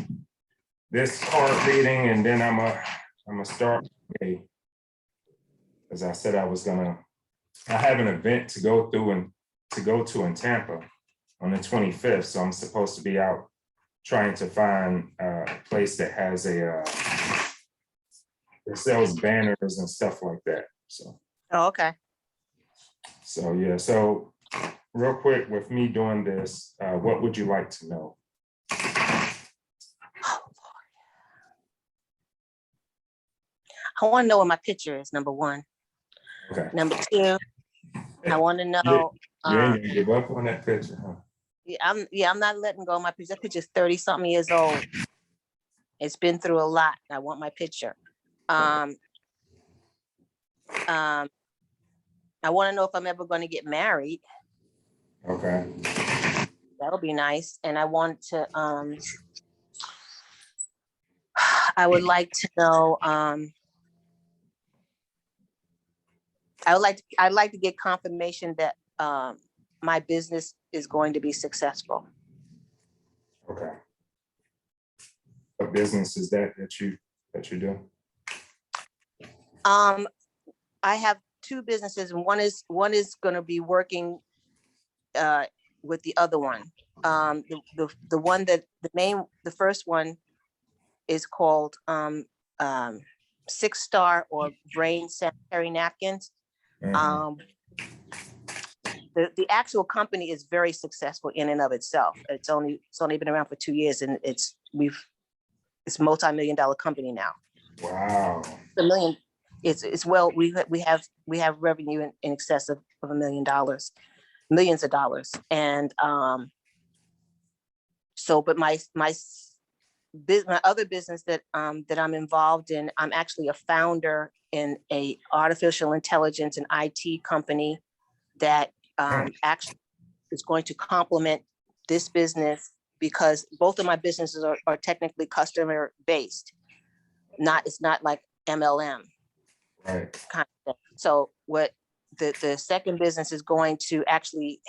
card reading, and then I'm gonna start today. As I said, I have an event to go to in Tampa on the 25th. So I'm supposed to be out trying to find a place that has that sells banners and stuff like that. So. Oh, okay. So yeah, so real quick with me doing this, what would you like to know? I want to know what my picture is, number one. Okay. Number two, I want to know. You ain't gonna give up on that picture, huh? I'm not letting go of my picture. That picture's 30-something years old. It's been through a lot. I want my picture. I want to know if I'm ever going to get married. Okay. That'll be nice. And I want to, I would like to know, I'd like to get confirmation that my business is going to be successful. Okay. What business is that you do? I have two businesses, and one is going to be working with the other one. The one that the first one is called 6-Star or Brain Sanitary Napkins. Mm-hmm. The actual company is very successful in and of itself. It's only been around for 2 years, and it's multi-million-dollar company now. Wow. It's well, we have revenue in excess of $1 million, millions of dollars. And so, but my other business that I'm involved in, I'm actually a founder in a artificial intelligence and IT company that actually is going to complement this business, because both of my businesses are technically customer based. It's not like MLM. Right. Kind of thing. So what the second business is going to actually,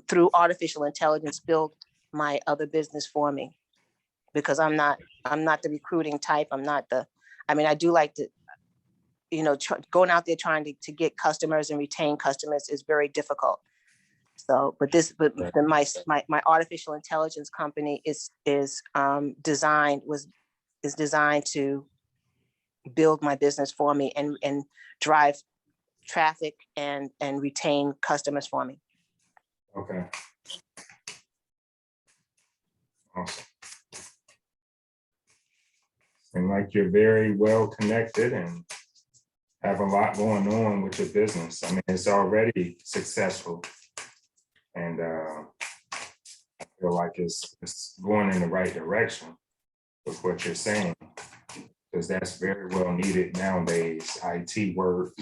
through artificial intelligence, build my other business for me, because I'm not the recruiting type. I do like to, going out there trying to get customers and retain customers is very difficult. So, but my artificial intelligence company is designed to build my business for me and drive traffic and retain customers for me. Okay. Awesome. And like you're very well connected and have a lot going on with your business. I mean, it's already successful, and I feel like it's going in the right direction with what you're saying, because that's very well needed nowadays. IT work,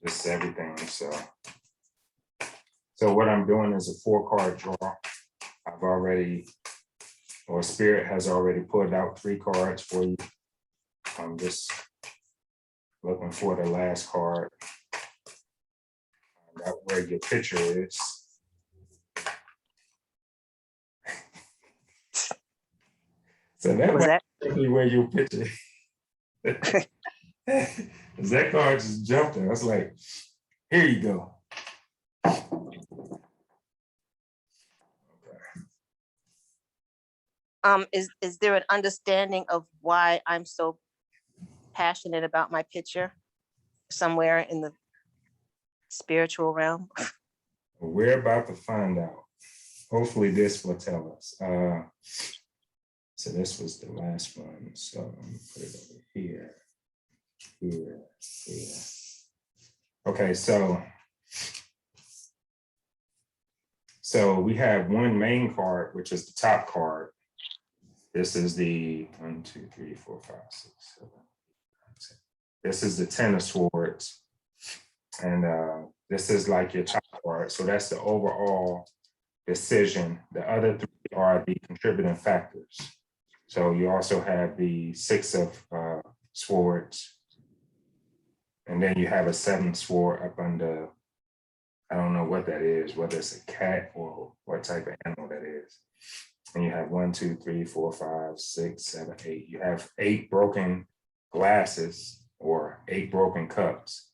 just everything. So what I'm doing is a 4-card draw. Spirit has already pulled out 3 cards for you. I'm just looking for the last card. Find out where your picture is. So that was definitely where your picture is. That card just jumped in. I was like, here you go. Is there an understanding of why I'm so passionate about my picture somewhere in the spiritual realm? We're about to find out. Hopefully this will tell us. So this was the last one. So I'm gonna put it over here. Okay, so we have one main card, which is the top card. This is the 1, 2, 3, 4, 5, 6, 7, 8, 9, 10. This is the 10 of Swords. And this is like your top card. So that's the overall decision. The other 3 are the contributing factors. So you also have the 6 of Swords. And then you have a 7th sword up under I don't know what that is, whether it's a cat or what type of animal that is. And you have 1, 2, 3, 4, 5, 6, 7, 8. You have 8 broken glasses or 8 broken cups.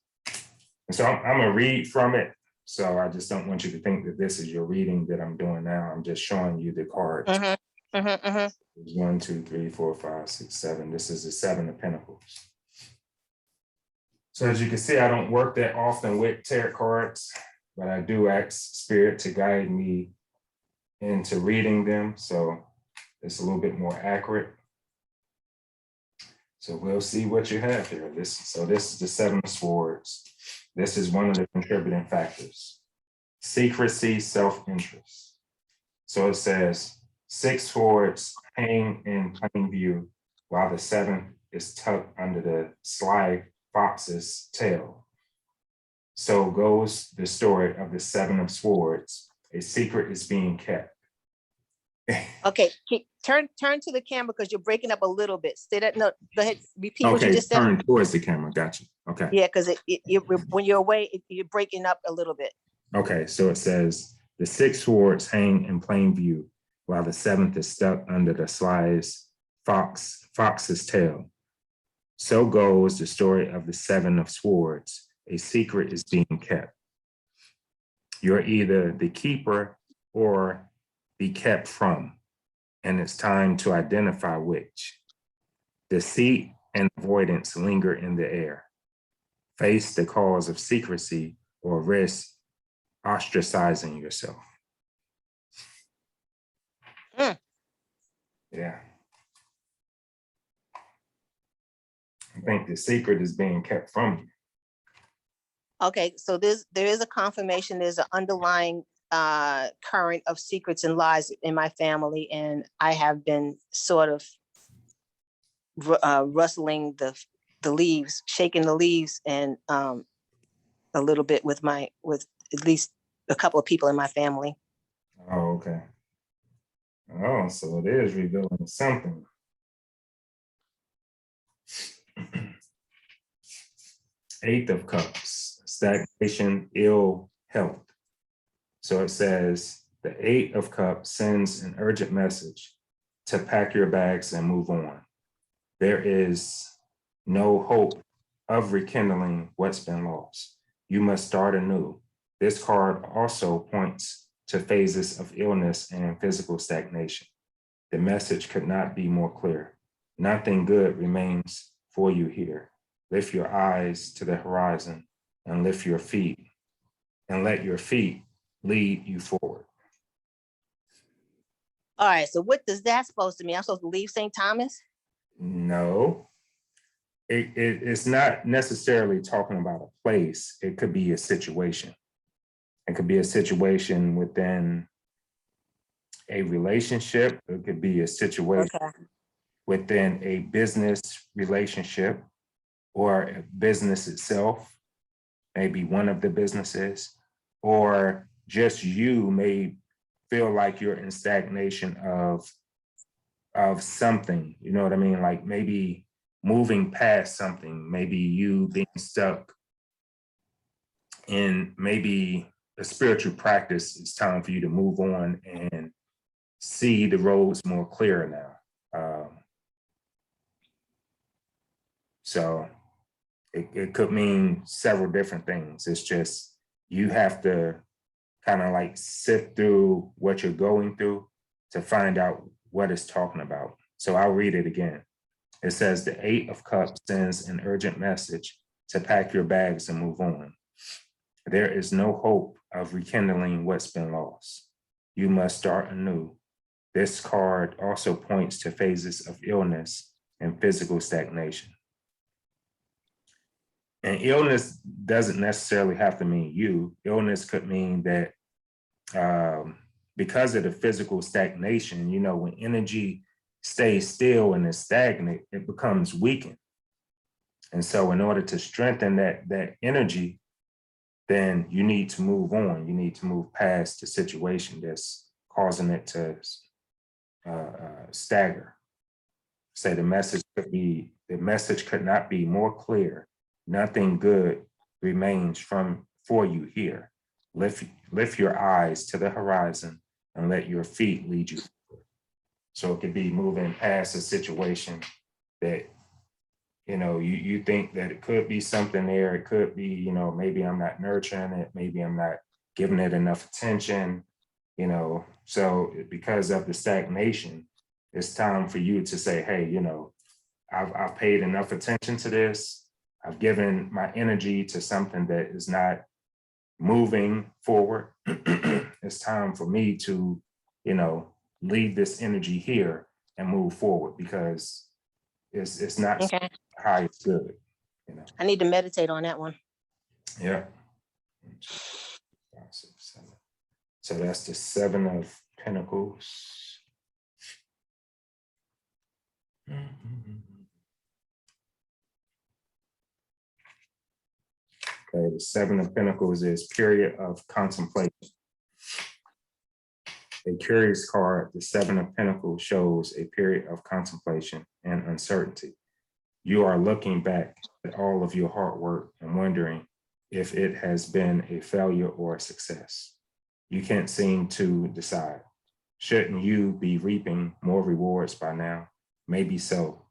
And so I'm gonna read from it. So I just don't want you to think that this is your reading that I'm doing now. I'm just showing you the cards. Mm-hmm. Mm-hmm. Mm-hmm. 1, 2, 3, 4, 5, 6, 7. This is the 7 of Pentacles. So as you can see, I don't work that often with tarot cards, but I do ask Spirit to guide me into reading them. So it's a little bit more accurate. So we'll see what you have here. This is the 7 of Swords. This is one of the contributing factors. Secrecy, self-interest. So it says 6 swords hang in plain view, while the 7th is tucked under the sly fox's tail. So goes the story of the 7 of Swords. A secret is being kept. Okay, turn to the camera because you're breaking up a little bit. Say that. No, go ahead. Repeat what you Okay, just said. turn towards the camera. Gotcha. Okay. Yeah, because when you're away, you're breaking up a little bit. Okay, so it says the 6 swords hang in plain view, while the 7th is stuck under the sly's fox's tail. So goes the story of the 7 of Swords. A secret is being kept. You're either the keeper or be kept from, and it's time to identify which. Deceit and avoidance linger in the air. Face the cause of secrecy or risk ostracizing yourself. Mm. Yeah. I think the secret is being kept from you. Okay, so there is a confirmation. There's an underlying current of secrets and lies in my family, and I have been sort of rustling the leaves, shaking the leaves, and a little bit with at least a couple of people in my family. Oh, okay. Oh, so it is revealing something. Eighth of Cups, stagnation, ill health. So it says the 8 of Cups sends an urgent message to pack your bags and move on. There is no hope of rekindling what's been lost. You must start anew. This card also points to phases of illness and physical stagnation. The message could not be more clear. Nothing good remains for you here. Lift your eyes to the horizon and lift your feet and let your feet lead you forward. All right, so what does that supposed to mean? I'm supposed to leave St. Thomas? No, it's not necessarily talking about a place. It could be a situation. It could be a situation within a relationship. It could be a situation within a business relationship or a business itself, maybe one of the businesses, or just you may feel like you're in stagnation of something, you know what I mean? Like maybe moving past something, maybe you being stuck in maybe a spiritual practice. It's time for you to move on and see the roads more clear now. So it could mean several different things. It's just you have to kind of like sift through what you're going through to find out what it's talking about. So I'll read it again. It says the 8 of Cups sends an urgent message to pack your bags and move on. There is no hope of rekindling what's been lost. You must start anew. This card also points to phases of illness and physical stagnation. And illness doesn't necessarily have to mean you. Illness could mean that because of the physical stagnation, you know, when energy stays still and is stagnant, it becomes weakened. And so in order to strengthen that energy, then you need to move on. You need to move past the situation that's causing it to stagger. Say the message could not be more clear. Nothing good remains for you here. lift your eyes to the horizon and let your feet lead you. So it could be moving past a situation that, you know, you think that it could be something there. It could be, you know, maybe I'm not nurturing it. Maybe I'm not giving it enough attention, you know. So because of the stagnation, it's time for you to say, hey, you know, I've paid enough attention to this. I've given my energy to something that is not moving forward. It's time for me to, you know, leave this energy here and move forward, because it's not Okay. high, it's good, you know. I need to meditate on that one. Yeah. So that's the 7 of Pentacles. Okay, the 7 of Pentacles is period of contemplation. A curious card, the 7 of Pentacles shows a period of contemplation and uncertainty. You are looking back at all of your hard work and wondering if it has been a failure or a success. You can't seem to decide. Shouldn't you be reaping more rewards by now? Maybe so,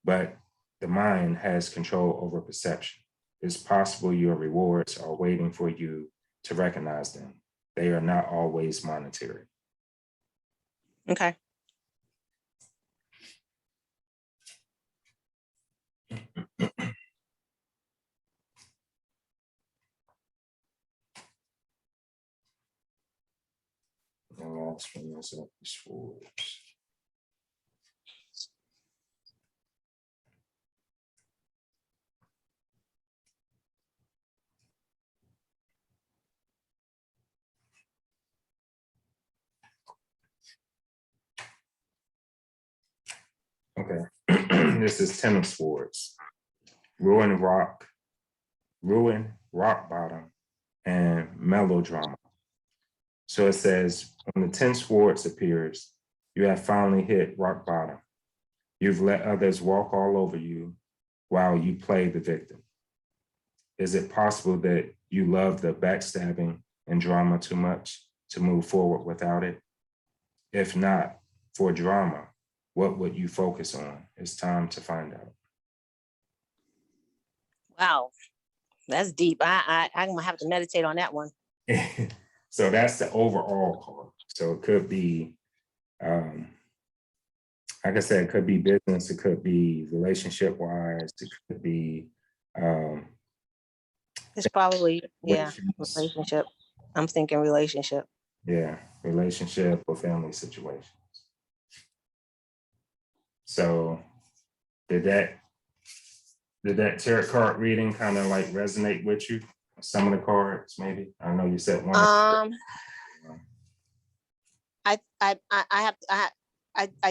but the mind has control over perception. It's possible your rewards are waiting for you to recognize them. They are not always monetary. Okay. And last one is up is Swords. Okay, this is 10 of Swords. Ruin, rock bottom, and melodrama. So it says, when the 10 Swords appears, you have finally hit rock bottom. You've let others walk all over you while you play the victim. Is it possible that you love the backstabbing and drama too much to move forward without it? If not for drama, what would you focus on? It's time to find out. Wow, that's deep. I'm gonna have to meditate on that one. So that's the overall card. So it could be, like I said, it could be business, it could be relationship wise, it could be It's probably, yeah, relations. relationship. I'm thinking relationship. Yeah, relationship or family situations. So did that tarot card reading kind of like resonate with you? Some of the cards, maybe? I know you said one. I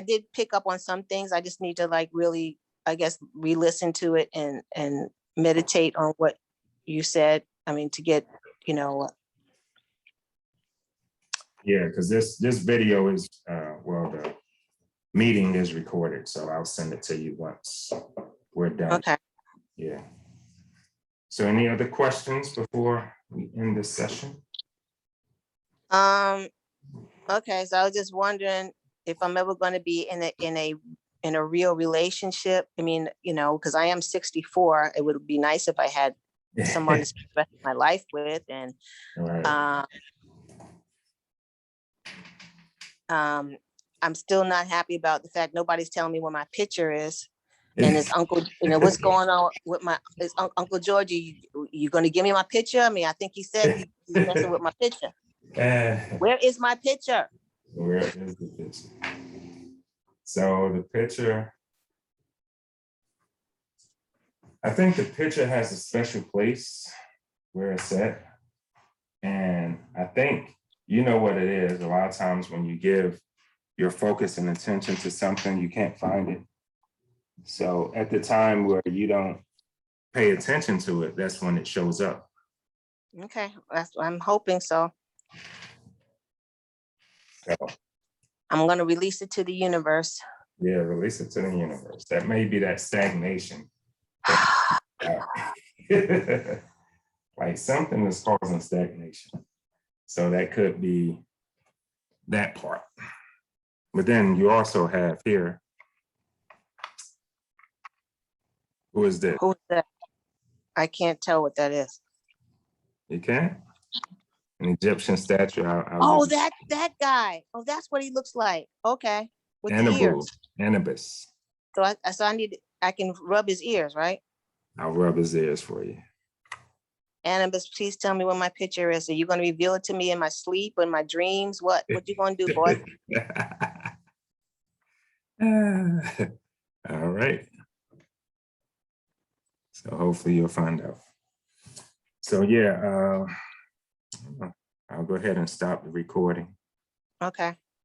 did pick up on some things. I just need to like really, I guess, re-listen to it and meditate on what you said. I mean, to get, you know. Yeah, because this video is, well, the meeting is recorded, so I'll send it to you once we're done. Okay. Yeah. So any other questions before we end this session? Okay, so I was just wondering if I'm ever going to be in a real relationship. I mean, you know, because I am 64. It would be nice if I had someone to spend the rest of my life with, and Right. I'm still not happy about the fact nobody's telling me where my picture is. And his uncle, you know, what's going on with his Uncle Georgie? You going to give me my picture? I mean, I think he said he's messing with my picture. Where is my picture? Where is the picture? So the picture, I think the picture has a special place where it's at. And I think you know what it is. A lot of times when you give your focus and attention to something, you can't find it. So at the time where you don't pay attention to it, that's when it shows up. Okay, I'm hoping so. So, I'm going to release it to the universe. Yeah, release it to the universe. That may be that stagnation. Like something is causing stagnation. So that could be that part. But then you also have here, who is this? Who's that? I can't tell what that is. You can't? An Egyptian statue. Oh, that guy. Oh, that's what he looks like. Okay. With the Anabu, ears. Anubis. So I can rub his ears, right? I'll rub his ears for you. Annabis, please tell me what my picture is. Are you going to reveal it to me in my sleep, in my dreams? What you going to do, boy? All right. So hopefully you'll find out. So yeah, I'll go ahead and stop the recording. Okay.